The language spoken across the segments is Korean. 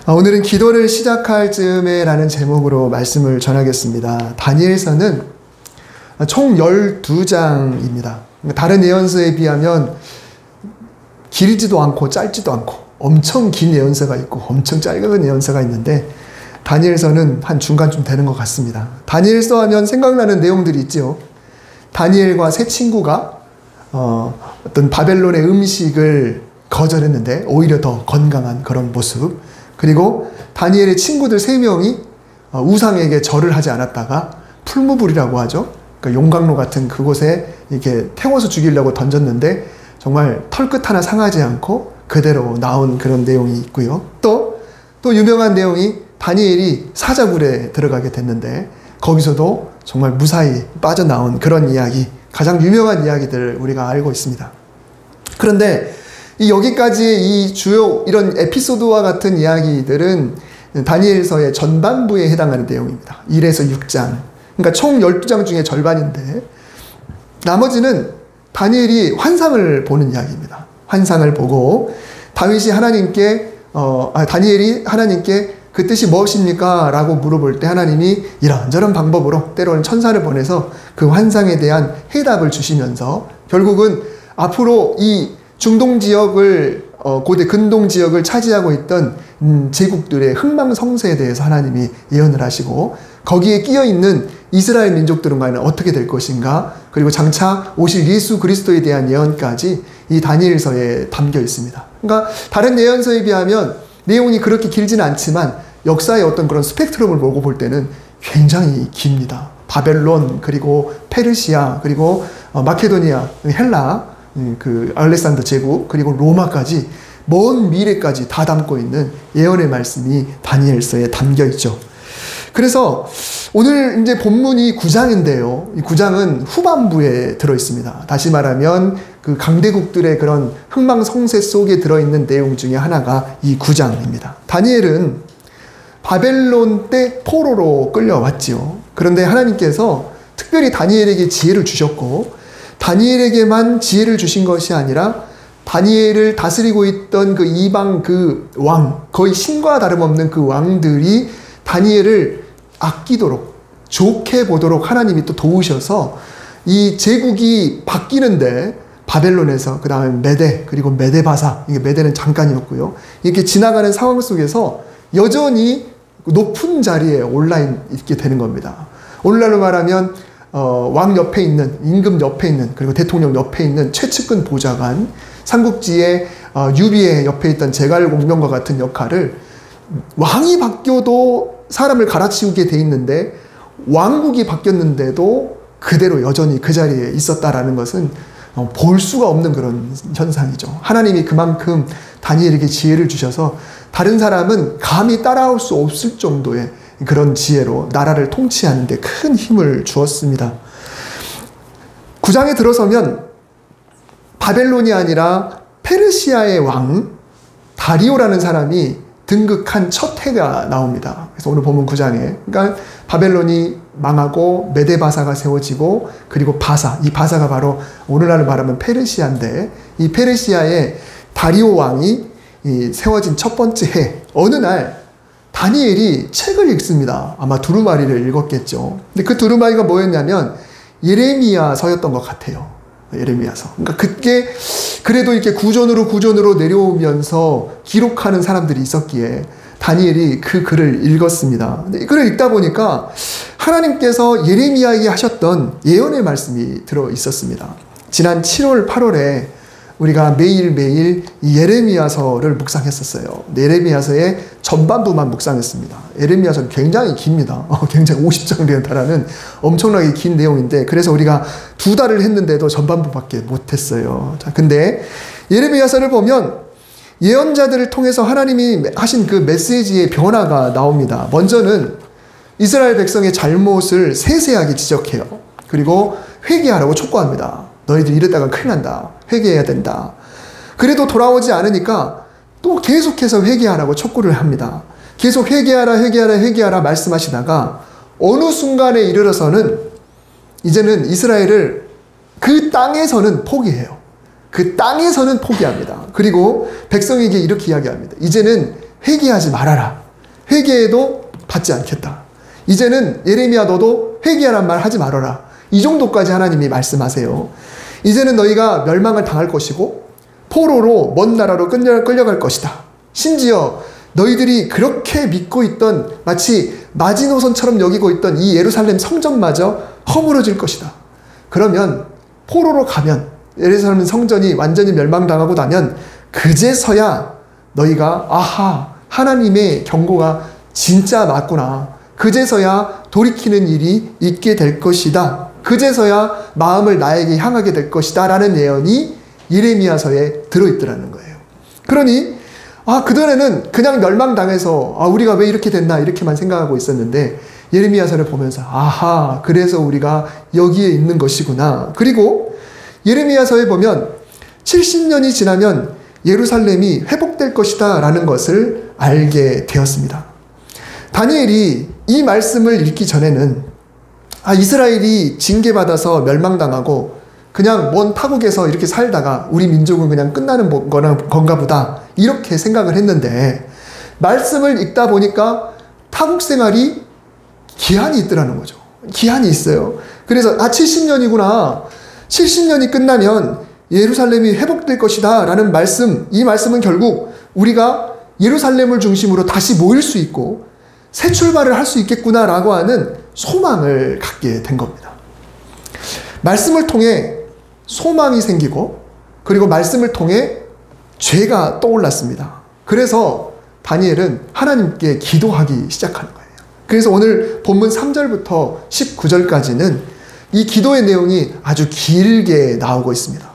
오늘은 기도를 시작할 즈음에 라는 제목으로 말씀을 전하겠습니다. 다니엘서는 총 12장입니다. 다른 예언서에 비하면 길지도 않고 짧지도 않고 엄청 긴 예언서가 있고 엄청 짧은 예언서가 있는데 다니엘서는 한 중간쯤 되는 것 같습니다. 다니엘서 하면 생각나는 내용들이 있죠. 다니엘과 세 친구가 어떤 바벨론의 음식을 거절했는데 오히려 더 건강한 그런 모습. 그리고 다니엘의 친구들 3명이 우상에게 절을 하지 않았다가 풀무불이라고 하죠. 그러니까 용광로 같은 그곳에 이렇게 태워서 죽이려고 던졌는데 정말 털끝 하나 상하지 않고 그대로 나온 그런 내용이 있고요. 또 유명한 내용이 다니엘이 사자굴에 들어가게 됐는데 거기서도 정말 무사히 빠져나온 그런 이야기, 가장 유명한 이야기들을 우리가 알고 있습니다. 그런데 여기까지의 이 주요 이런 에피소드와 같은 이야기들은 다니엘서의 전반부에 해당하는 내용입니다. 1에서 6장. 그러니까 총 12장 중에 절반인데 나머지는 다니엘이 환상을 보는 이야기입니다. 환상을 보고 다니엘이 하나님께 그 뜻이 무엇입니까? 라고 물어볼 때 하나님이 이런저런 방법으로 때로는 천사를 보내서 그 환상에 대한 해답을 주시면서 결국은 앞으로 이 중동 지역을 고대 근동 지역을 차지하고 있던 제국들의 흥망성쇠에 대해서 하나님이 예언을 하시고 거기에 끼어있는 이스라엘 민족들과는 어떻게 될 것인가, 그리고 장차 오실 예수 그리스도에 대한 예언까지 이 다니엘서에 담겨 있습니다. 그러니까 다른 예언서에 비하면 내용이 그렇게 길지는 않지만 역사의 어떤 그런 스펙트럼을 보고 볼 때는 굉장히 깁니다. 바벨론, 그리고 페르시아, 그리고 마케도니아, 헬라, 그 알렉산더 제국, 그리고 로마까지 먼 미래까지 다 담고 있는 예언의 말씀이 다니엘서에 담겨 있죠. 그래서 오늘 이제 본문이 9장인데요. 이 9장은 후반부에 들어 있습니다. 다시 말하면 그 강대국들의 그런 흥망성쇠 속에 들어있는 내용 중에 하나가 이 9장입니다. 다니엘은 바벨론 때 포로로 끌려왔지요. 그런데 하나님께서 특별히 다니엘에게 지혜를 주셨고 다니엘에게만 지혜를 주신 것이 아니라 다니엘을 다스리고 있던 그 이방 그 왕, 거의 신과 다름없는 그 왕들이 다니엘을 아끼도록, 좋게 보도록 하나님이 또 도우셔서 이 제국이 바뀌는데 바벨론에서 그 다음에 메데, 그리고 메데바사, 이게 메데는 잠깐이었고요. 이렇게 지나가는 상황 속에서 여전히 높은 자리에 올라 있게 되는 겁니다. 오늘날로 말하면 왕 옆에 있는, 임금 옆에 있는, 그리고 대통령 옆에 있는 최측근 보좌관, 삼국지의 유비의 옆에 있던 제갈공명과 같은 역할을 왕이 바뀌어도 사람을 갈아치우게 돼 있는데 왕국이 바뀌었는데도 그대로 여전히 그 자리에 있었다라는 것은 볼 수가 없는 그런 현상이죠. 하나님이 그만큼 다니엘에게 지혜를 주셔서 다른 사람은 감히 따라올 수 없을 정도의 그런 지혜로 나라를 통치하는 데 큰 힘을 주었습니다. 9장에 들어서면 바벨론이 아니라 페르시아의 왕 다리오라는 사람이 등극한 첫 해가 나옵니다. 그래서 오늘 본문 9장에 그러니까 바벨론이 망하고 메데바사가 세워지고 그리고 바사, 이 바사가 바로 오늘날로 말하면 페르시아인데 이 페르시아의 다리오 왕이 세워진 첫 번째 해 어느 날 다니엘이 책을 읽습니다. 아마 두루마리를 읽었겠죠. 근데 그 두루마리가 뭐였냐면 예레미야서였던 것 같아요. 예레미야서. 그러니까 그게 그래도 이렇게 구전으로 내려오면서 기록하는 사람들이 있었기에 다니엘이 그 글을 읽었습니다. 근데 이 글을 읽다 보니까 하나님께서 예레미야에게 하셨던 예언의 말씀이 들어 있었습니다. 지난 7월, 8월에 우리가 매일매일 이 예레미야서를 묵상했었어요. 예레미야서의 전반부만 묵상했습니다. 예레미야서는 굉장히 깁니다. 굉장히 50장에 달하는 엄청나게 긴 내용인데 그래서 우리가 2달을 했는데도 전반부밖에 못했어요. 자, 근데 예레미야서를 보면 예언자들을 통해서 하나님이 하신 그 메시지의 변화가 나옵니다. 먼저는 이스라엘 백성의 잘못을 세세하게 지적해요. 그리고 회개하라고 촉구합니다. 너희들 이랬다가 큰일 난다. 회개해야 된다. 그래도 돌아오지 않으니까 또 계속해서 회개하라고 촉구를 합니다. 계속 회개하라 말씀하시다가 어느 순간에 이르러서는 이제는 이스라엘을 그 땅에서는 포기해요. 그 땅에서는 포기합니다. 그리고 백성에게 이렇게 이야기합니다. 이제는 회개하지 말아라. 회개해도 받지 않겠다. 이제는 예레미야 너도 회개하란 말 하지 말아라. 이 정도까지 하나님이 말씀하세요. 이제는 너희가 멸망을 당할 것이고 포로로 먼 나라로 끌려갈 것이다. 심지어 너희들이 그렇게 믿고 있던 마치 마지노선처럼 여기고 있던 이 예루살렘 성전마저 허물어질 것이다. 그러면 포로로 가면 예루살렘 성전이 완전히 멸망당하고 나면 그제서야 너희가 아하 하나님의 경고가 진짜 맞구나. 그제서야 돌이키는 일이 있게 될 것이다. 그제서야 마음을 나에게 향하게 될 것이다 라는 예언이 예레미야서에 들어있더라는 거예요. 그러니 그전에는 그냥 멸망당해서 우리가 왜 이렇게 됐나 이렇게만 생각하고 있었는데 예레미야서를 보면서 아하 그래서 우리가 여기에 있는 것이구나. 그리고 예레미야서에 보면 70년이 지나면 예루살렘이 회복될 것이다 라는 것을 알게 되었습니다. 다니엘이 이 말씀을 읽기 전에는 이스라엘이 징계받아서 멸망당하고 그냥 먼 타국에서 이렇게 살다가 우리 민족은 그냥 끝나는 건가 보다 이렇게 생각을 했는데 말씀을 읽다 보니까 타국 생활이 기한이 있더라는 거죠. 기한이 있어요. 그래서 70년이구나. 70년이 끝나면 예루살렘이 회복될 것이다 라는 말씀, 이 말씀은 결국 우리가 예루살렘을 중심으로 다시 모일 수 있고 새 출발을 할 수 있겠구나 라고 하는 소망을 갖게 된 겁니다. 말씀을 통해 소망이 생기고 그리고 말씀을 통해 죄가 떠올랐습니다. 그래서 다니엘은 하나님께 기도하기 시작하는 거예요. 그래서 오늘 본문 3절부터 19절까지는 이 기도의 내용이 아주 길게 나오고 있습니다.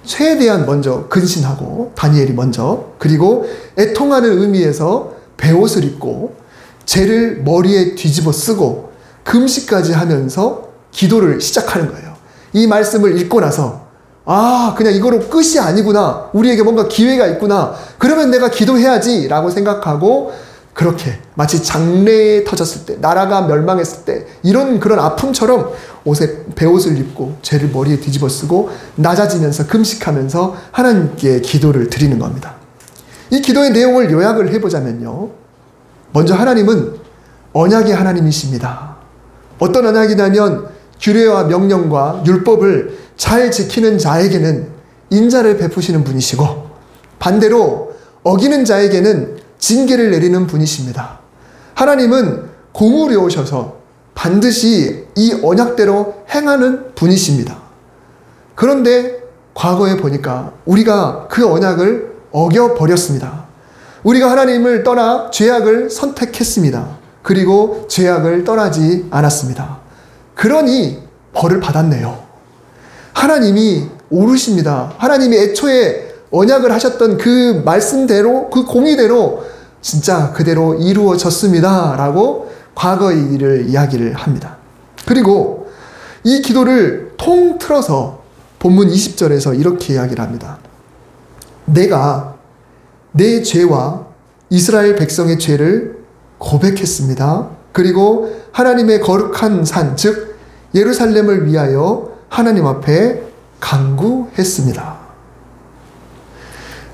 죄에 대한 먼저 근신하고 다니엘이 먼저 그리고 애통하는 의미에서 베옷을 입고 죄를 머리에 뒤집어 쓰고 금식까지 하면서 기도를 시작하는 거예요. 이 말씀을 읽고 나서 그냥 이거로 끝이 아니구나. 우리에게 뭔가 기회가 있구나. 그러면 내가 기도해야지 라고 생각하고 그렇게 마치 장래에 터졌을 때 나라가 멸망했을 때 이런 그런 아픔처럼 옷에 베옷을 입고 죄를 머리에 뒤집어 쓰고 낮아지면서 금식하면서 하나님께 기도를 드리는 겁니다. 이 기도의 내용을 요약을 해보자면요. 먼저 하나님은 언약의 하나님이십니다. 어떤 언약이냐면 규례와 명령과 율법을 잘 지키는 자에게는 인자를 베푸시는 분이시고 반대로 어기는 자에게는 징계를 내리는 분이십니다. 하나님은 공의로우셔서 반드시 이 언약대로 행하는 분이십니다. 그런데 과거에 보니까 우리가 그 언약을 어겨버렸습니다. 우리가 하나님을 떠나 죄악을 선택했습니다. 그리고 죄악을 떠나지 않았습니다. 그러니 벌을 받았네요. 하나님이 오르십니다. 하나님이 애초에 언약을 하셨던 그 말씀대로 그 공의대로 진짜 그대로 이루어졌습니다. 라고 과거의 일을 이야기를 합니다. 그리고 이 기도를 통틀어서 본문 20절에서 이렇게 이야기를 합니다. 내가 내 죄와 이스라엘 백성의 죄를 고백했습니다. 그리고 하나님의 거룩한 산, 즉 예루살렘을 위하여 하나님 앞에 간구했습니다.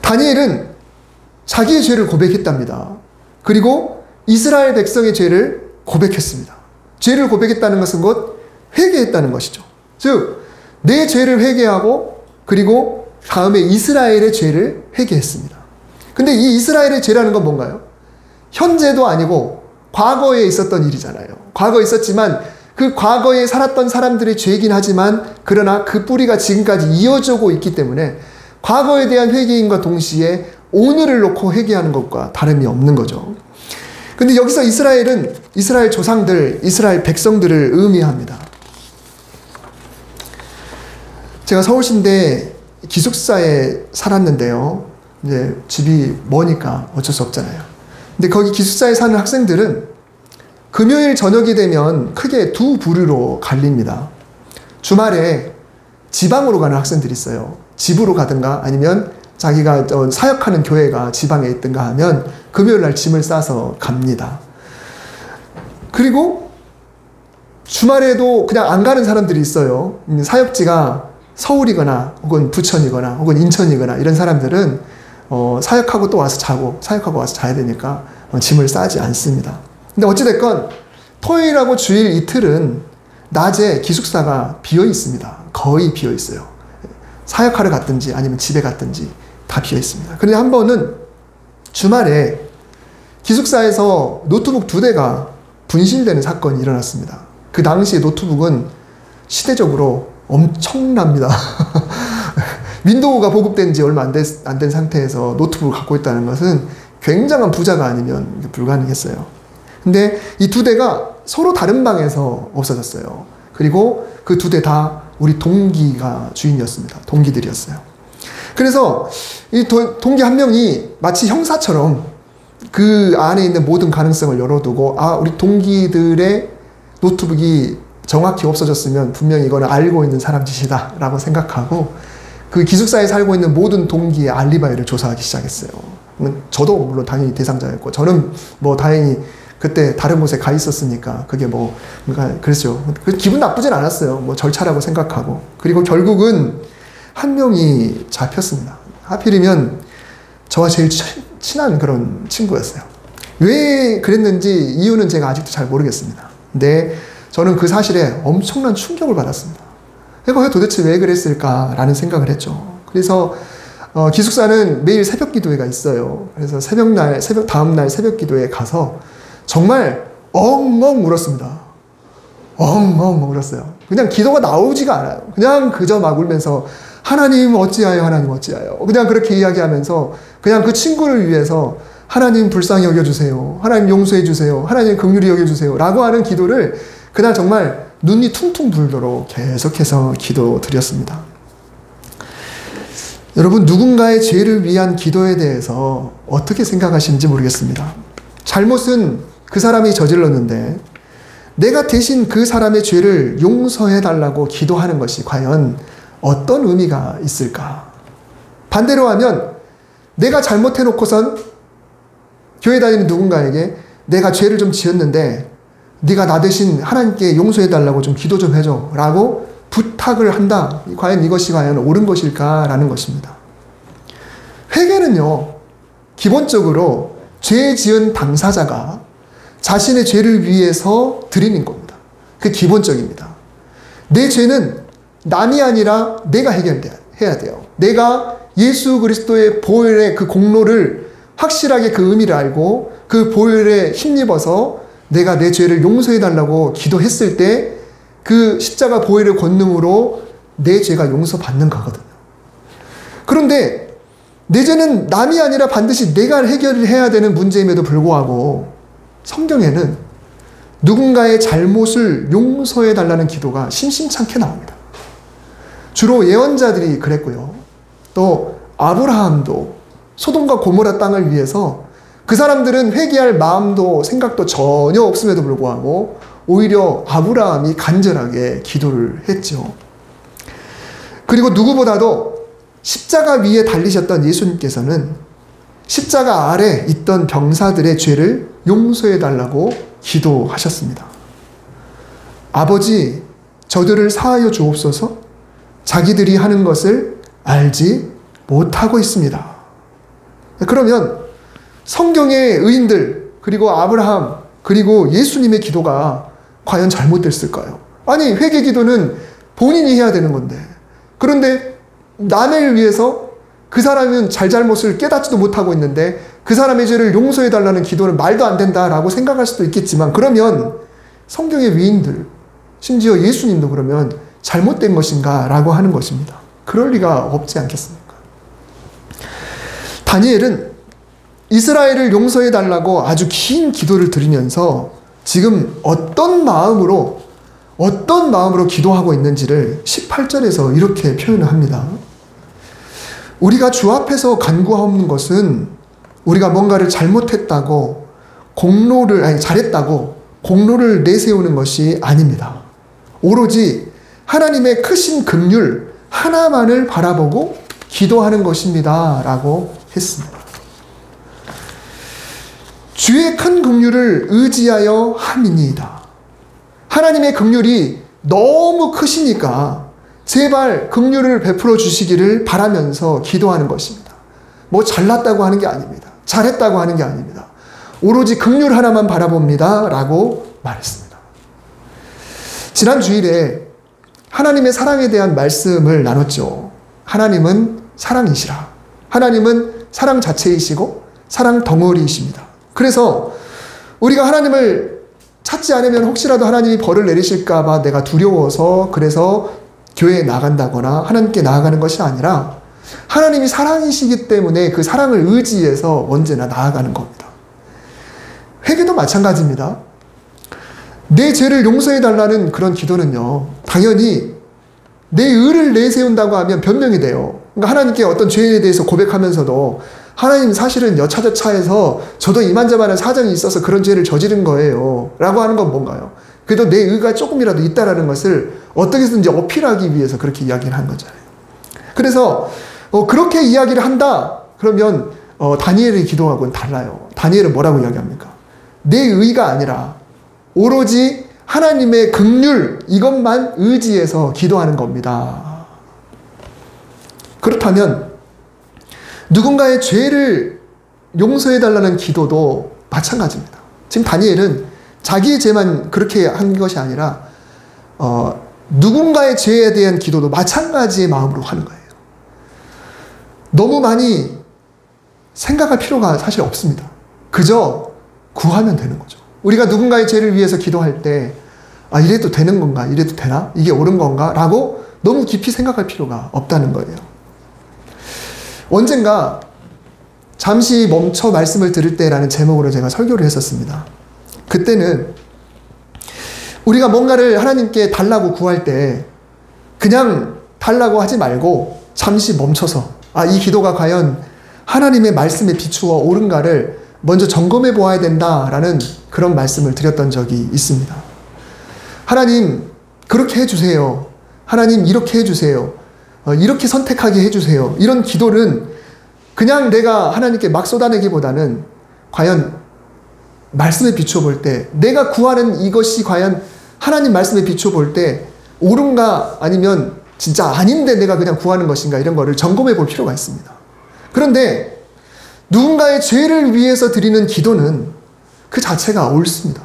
다니엘은 자기의 죄를 고백했답니다. 그리고 이스라엘 백성의 죄를 고백했습니다. 죄를 고백했다는 것은 곧 회개했다는 것이죠. 즉, 내 죄를 회개하고 그리고 다음에 이스라엘의 죄를 회개했습니다. 근데 이 이스라엘의 죄라는 건 뭔가요? 현재도 아니고 과거에 있었던 일이잖아요. 과거에 있었지만 그 과거에 살았던 사람들의 죄이긴 하지만 그러나 그 뿌리가 지금까지 이어지고 있기 때문에 과거에 대한 회개인과 동시에 오늘을 놓고 회개하는 것과 다름이 없는 거죠. 근데 여기서 이스라엘은 이스라엘 조상들, 이스라엘 백성들을 의미합니다. 제가 서울시인데 기숙사에 살았는데요. 이제 집이 머니까 어쩔 수 없잖아요. 근데 거기 기숙사에 사는 학생들은 금요일 저녁이 되면 크게 두 부류로 갈립니다. 주말에 지방으로 가는 학생들이 있어요. 집으로 가든가 아니면 자기가 사역하는 교회가 지방에 있든가 하면 금요일 날 짐을 싸서 갑니다. 그리고 주말에도 그냥 안 가는 사람들이 있어요. 사역지가 서울이거나 혹은 부천이거나 혹은 인천이거나 이런 사람들은 사역하고 또 와서 자고, 사역하고 와서 자야 되니까 짐을 싸지 않습니다. 근데 어찌됐건 토요일하고 주일 이틀은 낮에 기숙사가 비어 있습니다. 거의 비어 있어요. 사역하러 갔든지 아니면 집에 갔든지 다 비어 있습니다. 그런데 한 번은 주말에 기숙사에서 노트북 2대가 분실되는 사건이 일어났습니다. 그 당시에 노트북은 시대적으로 엄청납니다. 윈도우가 보급된 지 얼마 안 된 상태에서 노트북을 갖고 있다는 것은 굉장한 부자가 아니면 불가능했어요. 근데 이 2대가 서로 다른 방에서 없어졌어요. 그리고 그 2대 다 우리 동기가 주인이었습니다. 동기들이었어요. 그래서 이 동기 한 명이 마치 형사처럼 그 안에 있는 모든 가능성을 열어두고, 우리 동기들의 노트북이 정확히 없어졌으면 분명히 이거는 알고 있는 사람 짓이다 라고 생각하고 그 기숙사에 살고 있는 모든 동기의 알리바이를 조사하기 시작했어요. 저도 물론 당연히 대상자였고, 저는 뭐 다행히 그때 다른 곳에 가 있었으니까 그게 그랬죠. 기분 나쁘진 않았어요. 뭐 절차라고 생각하고. 그리고 결국은 한 명이 잡혔습니다. 하필이면 저와 제일 친한 그런 친구였어요. 왜 그랬는지 이유는 제가 아직도 잘 모르겠습니다. 근데 저는 그 사실에 엄청난 충격을 받았습니다. 이거 도대체 왜 그랬을까라는 생각을 했죠. 그래서 기숙사는 매일 새벽 기도회가 있어요. 그래서 다음날 새벽 기도회에 가서 정말 엉엉 울었습니다. 엉엉 울었어요. 그냥 기도가 나오지가 않아요. 그냥 그저 막 울면서 하나님 어찌하여, 하나님 어찌하여. 그냥 그렇게 이야기하면서 그냥 그 친구를 위해서 하나님 불쌍히 여겨주세요. 하나님 용서해주세요. 하나님 긍휼히 여겨주세요. 라고 하는 기도를 그날 정말 눈이 퉁퉁 불도록 계속해서 기도드렸습니다. 여러분, 누군가의 죄를 위한 기도에 대해서 어떻게 생각하시는지 모르겠습니다. 잘못은 그 사람이 저질렀는데 내가 대신 그 사람의 죄를 용서해달라고 기도하는 것이 과연 어떤 의미가 있을까? 반대로 하면 내가 잘못해놓고선 교회 다니는 누군가에게 내가 죄를 좀 지었는데 네가 나 대신 하나님께 용서해달라고 좀 기도 좀 해줘 라고 부탁을 한다. 과연 이것이 과연 옳은 것일까라는 것입니다. 회개는요, 기본적으로 죄 지은 당사자가 자신의 죄를 위해서 드리는 겁니다. 그게 기본적입니다. 내 죄는 남이 아니라 내가 해결해야 돼요. 내가 예수 그리스도의 보혈의 그 공로를 확실하게 그 의미를 알고 그 보혈에 힘입어서 내가 내 죄를 용서해달라고 기도했을 때 그 십자가 보혈의 권능으로 내 죄가 용서받는 거거든요. 그런데 내 죄는 남이 아니라 반드시 내가 해결해야 되는 문제임에도 불구하고 성경에는 누군가의 잘못을 용서해달라는 기도가 심심찮게 나옵니다. 주로 예언자들이 그랬고요. 또 아브라함도 소돔과 고모라 땅을 위해서 그 사람들은 회개할 마음도 생각도 전혀 없음에도 불구하고 오히려 아브라함이 간절하게 기도를 했죠. 그리고 누구보다도 십자가 위에 달리셨던 예수님께서는 십자가 아래 있던 병사들의 죄를 용서해달라고 기도하셨습니다. 아버지, 저들을 사하여 주옵소서. 자기들이 하는 것을 알지 못하고 있습니다. 그러면 성경의 의인들, 그리고 아브라함, 그리고 예수님의 기도가 과연 잘못됐을까요? 아니, 회개 기도는 본인이 해야 되는 건데. 그런데 남을 위해서 그 사람은 잘못을 깨닫지도 못하고 있는데 그 사람의 죄를 용서해달라는 기도는 말도 안 된다라고 생각할 수도 있겠지만, 그러면 성경의 위인들, 심지어 예수님도 그러면 잘못된 것인가 라고 하는 것입니다. 그럴 리가 없지 않겠습니까? 다니엘은 이스라엘을 용서해달라고 아주 긴 기도를 드리면서 지금 어떤 마음으로 기도하고 있는지를 18절에서 이렇게 표현을 합니다. 우리가 주 앞에서 간구하는 것은 우리가 뭔가를 잘못했다고 잘했다고 공로를 내세우는 것이 아닙니다. 오로지 하나님의 크신 긍휼 하나만을 바라보고 기도하는 것입니다. 라고 했습니다. 주의 큰 긍휼을 의지하여 함이니이다. 하나님의 긍휼이 너무 크시니까 제발 긍휼을 베풀어 주시기를 바라면서 기도하는 것입니다. 뭐 잘났다고 하는 게 아닙니다. 잘했다고 하는 게 아닙니다. 오로지 긍휼 하나만 바라봅니다. 라고 말했습니다. 지난 주일에 하나님의 사랑에 대한 말씀을 나눴죠. 하나님은 사랑이시라. 하나님은 사랑 자체이시고 사랑 덩어리이십니다. 그래서 우리가 하나님을 찾지 않으면 혹시라도 하나님이 벌을 내리실까봐 내가 두려워서 그래서 교회에 나간다거나 하나님께 나아가는 것이 아니라 하나님이 사랑이시기 때문에 그 사랑을 의지해서 언제나 나아가는 겁니다. 회개도 마찬가지입니다. 내 죄를 용서해달라는 그런 기도는요, 당연히 내 의를 내세운다고 하면 변명이 돼요. 그러니까 하나님께 어떤 죄에 대해서 고백하면서도 하나님 사실은 여차저차해서 저도 이만저만한 사정이 있어서 그런 죄를 저지른 거예요 라고 하는 건 뭔가요? 그래도 내 의가 조금이라도 있다라는 것을 어떻게든지 어필하기 위해서 그렇게 이야기를 한 거잖아요. 그래서 그렇게 이야기를 한다 그러면 다니엘의 기도하고는 달라요. 다니엘은 뭐라고 이야기합니까? 내 의가 아니라 오로지 하나님의 긍휼 이것만 의지해서 기도하는 겁니다. 그렇다면 누군가의 죄를 용서해달라는 기도도 마찬가지입니다. 지금 다니엘은 자기의 죄만 그렇게 한 것이 아니라 누군가의 죄에 대한 기도도 마찬가지의 마음으로 하는 거예요. 너무 많이 생각할 필요가 사실 없습니다. 그저 구하면 되는 거죠. 우리가 누군가의 죄를 위해서 기도할 때 이래도 되는 건가? 이래도 되나? 이게 옳은 건가? 라고 너무 깊이 생각할 필요가 없다는 거예요. 언젠가 잠시 멈춰 말씀을 들을 때라는 제목으로 제가 설교를 했었습니다. 그때는 우리가 뭔가를 하나님께 달라고 구할 때 그냥 달라고 하지 말고 잠시 멈춰서 이 기도가 과연 하나님의 말씀에 비추어 옳은가를 먼저 점검해 보아야 된다라는 그런 말씀을 드렸던 적이 있습니다. 하나님 그렇게 해주세요. 하나님 이렇게 해주세요. 이렇게 선택하게 해주세요. 이런 기도는 그냥 내가 하나님께 막 쏟아내기보다는 과연 말씀에 비추어 볼 때 내가 구하는 이것이 과연 하나님 말씀에 비추어 볼 때 옳은가 아니면 진짜 아닌데 내가 그냥 구하는 것인가 이런 거를 점검해 볼 필요가 있습니다. 그런데 누군가의 죄를 위해서 드리는 기도는 그 자체가 옳습니다.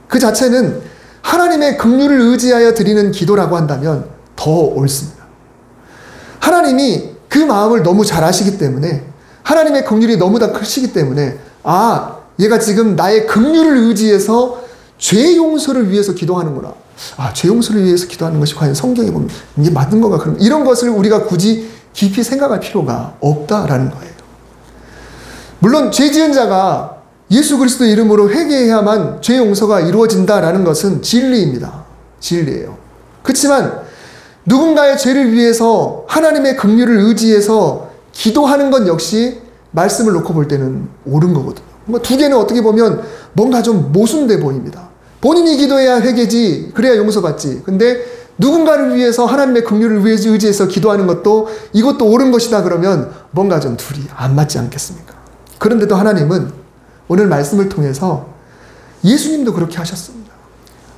그 자체는 하나님의 긍휼을 의지하여 드리는 기도라고 한다면 더 옳습니다. 하나님이 그 마음을 너무 잘 아시기 때문에 하나님의 긍휼이 너무나 크시기 때문에 얘가 지금 나의 긍휼을 의지해서 죄 용서를 위해서 기도하는구나. 죄 용서를 위해서 기도하는 것이 과연 성경에 보면 이게 맞는 건가? 그럼 이런 것을 우리가 굳이 깊이 생각할 필요가 없다라는 거예요. 물론 죄 지은 자가 예수 그리스도 이름으로 회개해야만 죄 용서가 이루어진다라는 것은 진리입니다. 진리예요. 그렇지만 누군가의 죄를 위해서 하나님의 긍휼을 의지해서 기도하는 것 역시 말씀을 놓고 볼 때는 옳은 거거든요. 두 개는 어떻게 보면 뭔가 좀 모순돼 보입니다. 본인이 기도해야 회개지, 그래야 용서받지. 근데 누군가를 위해서 하나님의 긍휼을 의지해서 기도하는 것도 이것도 옳은 것이다 그러면 뭔가 좀 둘이 안 맞지 않겠습니까? 그런데도 하나님은 오늘 말씀을 통해서 예수님도 그렇게 하셨습니다.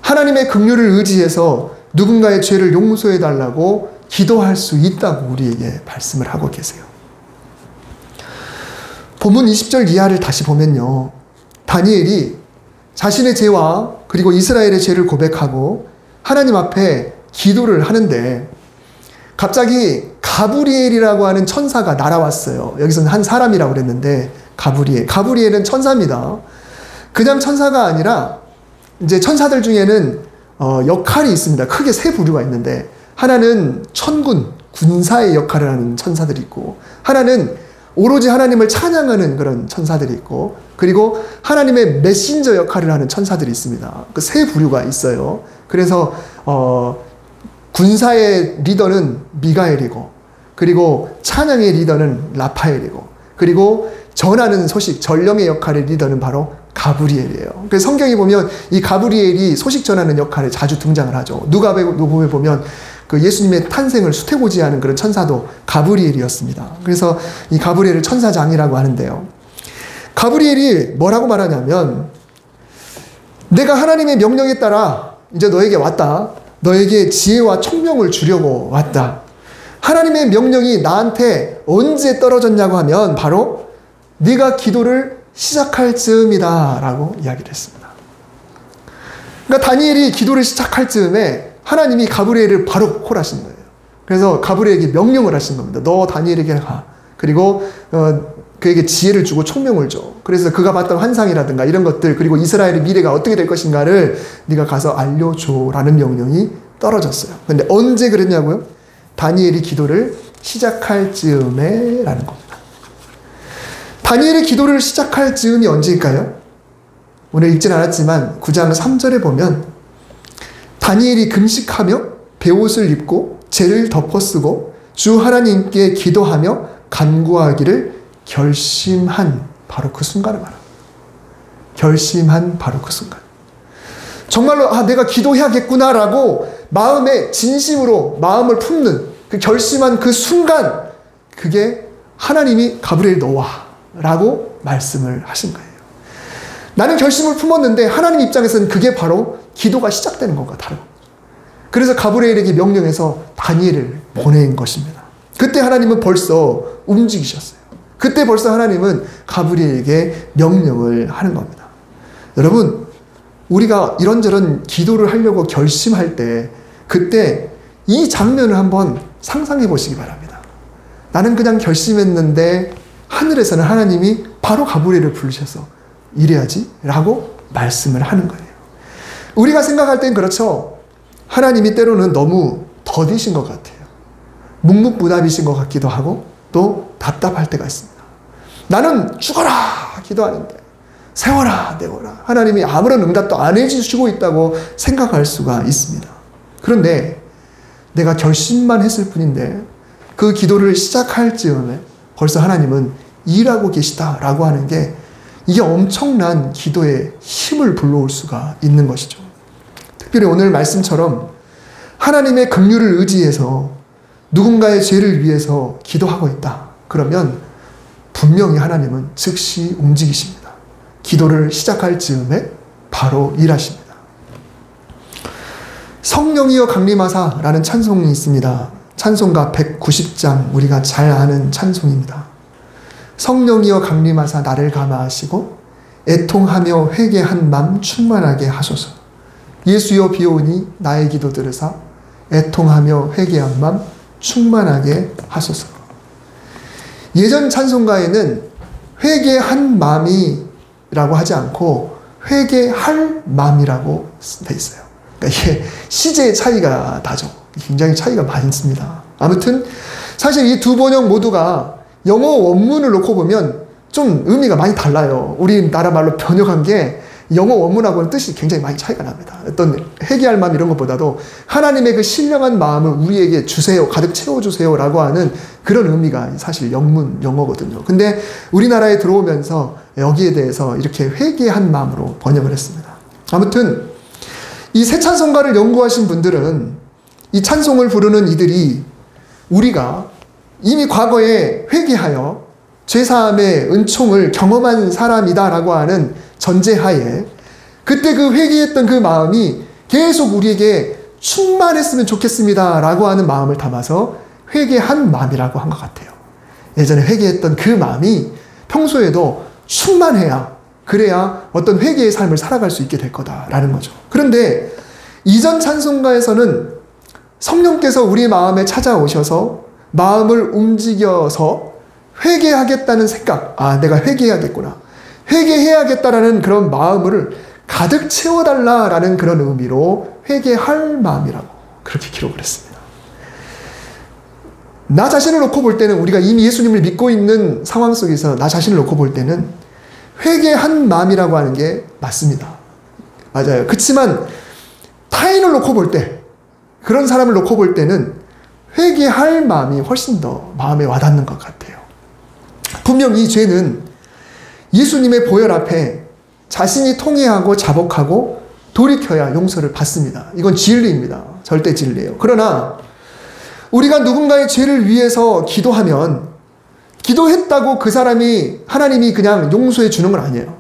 하나님의 긍휼을 의지해서 누군가의 죄를 용서해달라고 기도할 수 있다고 우리에게 말씀을 하고 계세요. 본문 20절 이하를 다시 보면요. 다니엘이 자신의 죄와 그리고 이스라엘의 죄를 고백하고 하나님 앞에 기도를 하는데 갑자기 가브리엘이라고 하는 천사가 날아왔어요. 여기서는 한 사람이라고 그랬는데 가브리엘은 천사입니다. 그냥 천사가 아니라 이제 천사들 중에는 역할이 있습니다. 크게 세 부류가 있는데 하나는 천군, 군사의 역할을 하는 천사들이 있고 하나는 오로지 하나님을 찬양하는 그런 천사들이 있고 그리고 하나님의 메신저 역할을 하는 천사들이 있습니다. 그 세 부류가 있어요. 그래서 군사의 리더는 미가엘이고 그리고 찬양의 리더는 라파엘이고 그리고 전하는 소식, 전령의 역할의 리더는 바로 가브리엘이에요. 그래서 성경에 보면 이 가브리엘이 소식 전하는 역할에 자주 등장을 하죠. 누가복음에 보면 그 예수님의 탄생을 수태고지하는 그런 천사도 가브리엘이었습니다. 그래서 이 가브리엘을 천사장이라고 하는데요. 가브리엘이 뭐라고 말하냐면 내가 하나님의 명령에 따라 이제 너에게 왔다. 너에게 지혜와 총명을 주려고 왔다. 하나님의 명령이 나한테 언제 떨어졌냐고 하면 바로 네가 기도를 시작할 즈음이다 라고 이야기를 했습니다. 그러니까 다니엘이 기도를 시작할 즈음에 하나님이 가브리엘을 바로 콜하신 거예요. 그래서 가브리엘에게 명령을 하신 겁니다. 너 다니엘에게 가. 그리고 그에게 지혜를 주고 총명을 줘. 그래서 그가 봤던 환상이라든가 이런 것들, 그리고 이스라엘의 미래가 어떻게 될 것인가를 네가 가서 알려줘라는 명령이 떨어졌어요. 근데 언제 그랬냐고요? 다니엘이 기도를 시작할 즈음에 라는 겁니다. 다니엘이 기도를 시작할 즈음이 언제일까요? 오늘 읽진 않았지만 9장 3절에 보면 다니엘이 금식하며 베옷을 입고 재를 덮어쓰고 주 하나님께 기도하며 간구하기를 결심한 바로 그 순간을 말합니다. 결심한 바로 그 순간. 정말로 내가 기도해야겠구나라고 마음에 진심으로 마음을 품는 그 결심한 그 순간, 그게 하나님이 가브리엘 너와 라고 말씀을 하신 거예요. 나는 결심을 품었는데 하나님 입장에서는 그게 바로 기도가 시작되는 것과 다르고, 그래서 가브리엘에게 명령해서 다니엘을 보낸 것입니다. 그때 하나님은 벌써 움직이셨어요. 그때 벌써 하나님은 가브리엘에게 명령을 하는 겁니다. 여러분, 우리가 이런저런 기도를 하려고 결심할 때 그때 이 장면을 한번 상상해 보시기 바랍니다. 나는 그냥 결심했는데 하늘에서는 하나님이 바로 가브리엘을 부르셔서 이래야지 라고 말씀을 하는 거예요. 우리가 생각할 땐 그렇죠. 하나님이 때로는 너무 더디신 것 같아요. 묵묵부답이신 것 같기도 하고 또 답답할 때가 있습니다. 나는 죽어라 기도하는데 세워라 내워라 하나님이 아무런 응답도 안 해주시고 있다고 생각할 수가 있습니다. 그런데 내가 결심만 했을 뿐인데 그 기도를 시작할 즈음에 벌써 하나님은 일하고 계시다라고 하는 게, 이게 엄청난 기도의 힘을 불러올 수가 있는 것이죠. 특별히 오늘 말씀처럼 하나님의 긍휼을 의지해서 누군가의 죄를 위해서 기도하고 있다. 그러면 분명히 하나님은 즉시 움직이십니다. 기도를 시작할 즈음에 바로 일하십니다. 성령이여 강림하사라는 찬송이 있습니다. 찬송가 190장, 우리가 잘 아는 찬송입니다. 성령이여 강림하사 나를 감화하시고 애통하며 회개한 맘 충만하게 하소서. 예수여 비오니 나의 기도 들으사 애통하며 회개한 맘 충만하게 하소서. 예전 찬송가에는 회개한 마음이라고 하지 않고 회개할 마음이라고 돼 있어요. 그러니까 이게 시제의 차이가 나죠. 굉장히 차이가 많습니다. 아무튼 사실 이 두 번역 모두가 영어 원문을 놓고 보면 좀 의미가 많이 달라요. 우리나라 말로 번역한 게 영어 원문하고는 뜻이 굉장히 많이 차이가 납니다. 어떤 회개할 마음 이런 것보다도 하나님의 그 신령한 마음을 우리에게 주세요, 가득 채워주세요 라고 하는 그런 의미가 사실 영어거든요. 근데 우리나라에 들어오면서 여기에 대해서 이렇게 회개한 마음으로 번역을 했습니다. 아무튼 이 새 찬송가를 연구하신 분들은 이 찬송을 부르는 이들이 우리가 이미 과거에 회개하여 죄사함의 은총을 경험한 사람이다라고 하는 전제하에 그때 그 회개했던 그 마음이 계속 우리에게 충만했으면 좋겠습니다 라고 하는 마음을 담아서 회개한 마음이라고 한 것 같아요. 예전에 회개했던 그 마음이 평소에도 충만해야, 그래야 어떤 회개의 삶을 살아갈 수 있게 될 거다라는 거죠. 그런데 이전 찬송가에서는 성령께서 우리 마음에 찾아오셔서 마음을 움직여서 회개하겠다는 생각, 내가 회개해야겠구나, 회개해야겠다라는 그런 마음을 가득 채워달라라는 그런 의미로 회개할 마음이라고 그렇게 기록을 했습니다. 나 자신을 놓고 볼 때는, 우리가 이미 예수님을 믿고 있는 상황 속에서 나 자신을 놓고 볼 때는 회개한 마음이라고 하는 게 맞습니다. 맞아요. 그렇지만 타인을 놓고 볼 때, 그런 사람을 놓고 볼 때는 회개할 마음이 훨씬 더 마음에 와닿는 것 같아요. 분명 이 죄는 예수님의 보혈 앞에 자신이 통회하고 자복하고 돌이켜야 용서를 받습니다. 이건 진리입니다. 절대 진리예요. 그러나 우리가 누군가의 죄를 위해서 기도하면 기도했다고 그 사람이, 하나님이 그냥 용서해 주는 건 아니에요.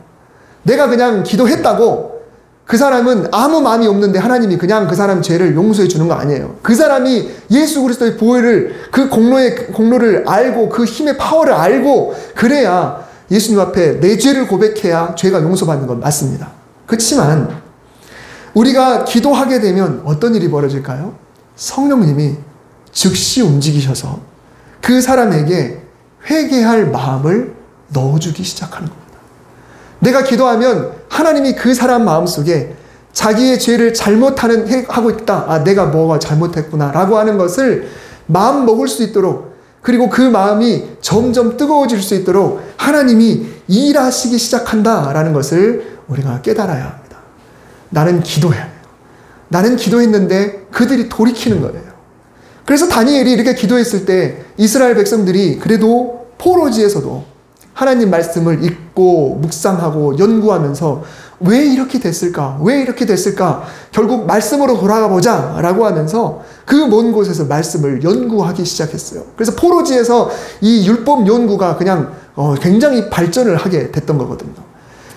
내가 그냥 기도했다고 그 사람은 아무 마음이 없는데 하나님이 그냥 그 사람 죄를 용서해 주는 거 아니에요. 그 사람이 예수 그리스도의 보혈을, 그 공로를 알고, 그 힘의 파워를 알고, 그래야 예수님 앞에 내 죄를 고백해야 죄가 용서받는 건 맞습니다. 그렇지만 우리가 기도하게 되면 어떤 일이 벌어질까요? 성령님이 즉시 움직이셔서 그 사람에게 회개할 마음을 넣어주기 시작하는 겁니다. 내가 기도하면 하나님이 그 사람 마음속에 자기의 죄를 하고 있다. 아, 내가 뭐가 잘못했구나 라고 하는 것을 마음 먹을 수 있도록, 그리고 그 마음이 점점 뜨거워질 수 있도록 하나님이 일하시기 시작한다라는 것을 우리가 깨달아야 합니다. 나는 기도해야 해요. 나는 기도했는데 그들이 돌이키는 거예요. 그래서 다니엘이 이렇게 기도했을 때 이스라엘 백성들이 그래도 포로지에서도 하나님 말씀을 읽고 묵상하고 연구하면서 왜 이렇게 됐을까? 왜 이렇게 됐을까? 결국 말씀으로 돌아가 보자 라고 하면서 그 먼 곳에서 말씀을 연구하기 시작했어요. 그래서 포로지에서 이 율법 연구가 그냥 굉장히 발전을 하게 됐던 거거든요.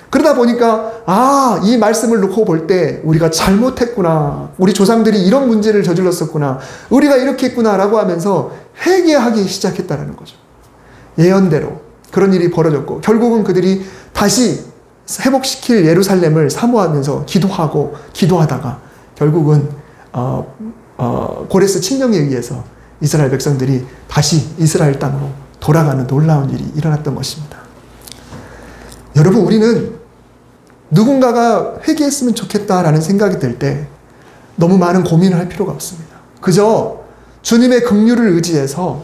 그러다 보니까 이 말씀을 놓고 볼 때 우리가 잘못했구나. 우리 조상들이 이런 문제를 저질렀었구나. 우리가 이렇게 했구나 라고 하면서 회개하기 시작했다는 거죠. 예언대로 그런 일이 벌어졌고, 결국은 그들이 다시 회복시킬 예루살렘을 사모하면서 기도하고 기도하다가 결국은 고레스 칙령에 의해서 이스라엘 백성들이 다시 이스라엘 땅으로 돌아가는 놀라운 일이 일어났던 것입니다. 여러분, 우리는 누군가가 회개했으면 좋겠다라는 생각이 들 때 너무 많은 고민을 할 필요가 없습니다. 그저 주님의 긍휼을 의지해서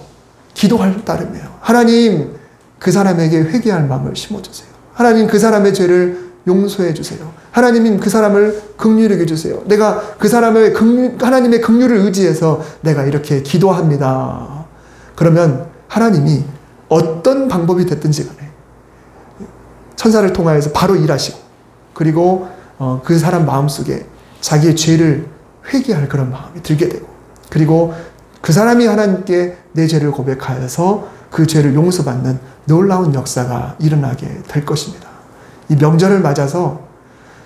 기도할 따름이에요. 하나님, 그 사람에게 회개할 마음을 심어주세요. 하나님, 그 사람의 죄를 용서해 주세요. 하나님, 그 사람을 긍휼히 여겨주세요. 내가 그 사람의 하나님의 긍휼을 의지해서 내가 이렇게 기도합니다. 그러면 하나님이 어떤 방법이 됐든지 간에 천사를 통하여서 바로 일하시고, 그리고 그 사람 마음속에 자기의 죄를 회개할 그런 마음이 들게 되고, 그리고 그 사람이 하나님께 내 죄를 고백하여서 그 죄를 용서받는 놀라운 역사가 일어나게 될 것입니다. 이 명절을 맞아서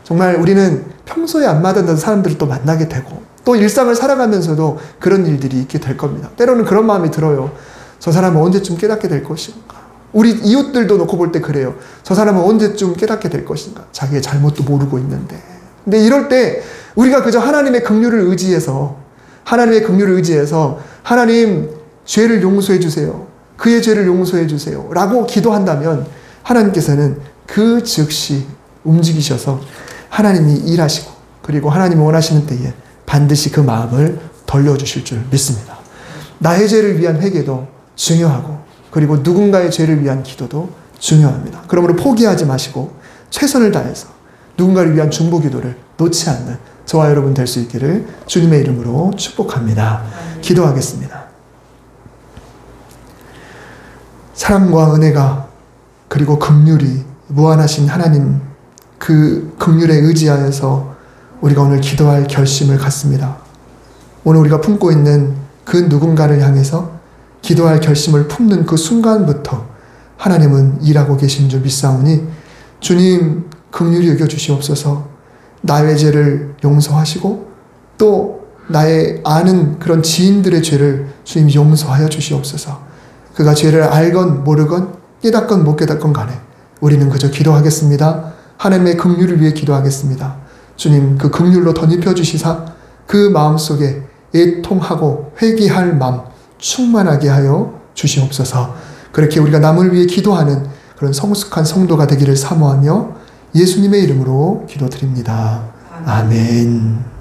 정말 우리는 평소에 안 만나던 사람들을 또 만나게 되고, 또 일상을 살아가면서도 그런 일들이 있게 될 겁니다. 때로는 그런 마음이 들어요. 저 사람은 언제쯤 깨닫게 될 것인가? 우리 이웃들도 놓고 볼 때 그래요. 저 사람은 언제쯤 깨닫게 될 것인가? 자기의 잘못도 모르고 있는데. 근데 이럴 때 우리가 그저 하나님의 긍휼을 의지해서, 하나님, 죄를 용서해 주세요. 그의 죄를 용서해 주세요 라고 기도한다면 하나님께서는 그 즉시 움직이셔서 하나님이 일하시고, 그리고 하나님이 원하시는 때에 반드시 그 마음을 돌려주실 줄 믿습니다. 나의 죄를 위한 회개도 중요하고, 그리고 누군가의 죄를 위한 기도도 중요합니다. 그러므로 포기하지 마시고 최선을 다해서 누군가를 위한 중보 기도를 놓지 않는 저와 여러분 될 수 있기를 주님의 이름으로 축복합니다. 기도하겠습니다. 사랑과 은혜가, 그리고 긍휼이 무한하신 하나님, 그 긍휼에 의지하여서 우리가 오늘 기도할 결심을 갖습니다. 오늘 우리가 품고 있는 그 누군가를 향해서 기도할 결심을 품는 그 순간부터 하나님은 일하고 계신 줄 믿사오니, 주님 긍휼히 여겨주시옵소서. 나의 죄를 용서하시고 또 나의 아는 그런 지인들의 죄를 주님 용서하여 주시옵소서. 그가 죄를 알건 모르건 깨닫건 못 깨닫건 간에 우리는 그저 기도하겠습니다. 하나님의 긍휼을 위해 기도하겠습니다. 주님, 그 긍휼로 덧입혀 주시사 그 마음속에 애통하고 회개할 마음 충만하게 하여 주시옵소서. 그렇게 우리가 남을 위해 기도하는 그런 성숙한 성도가 되기를 사모하며 예수님의 이름으로 기도드립니다. 아멘.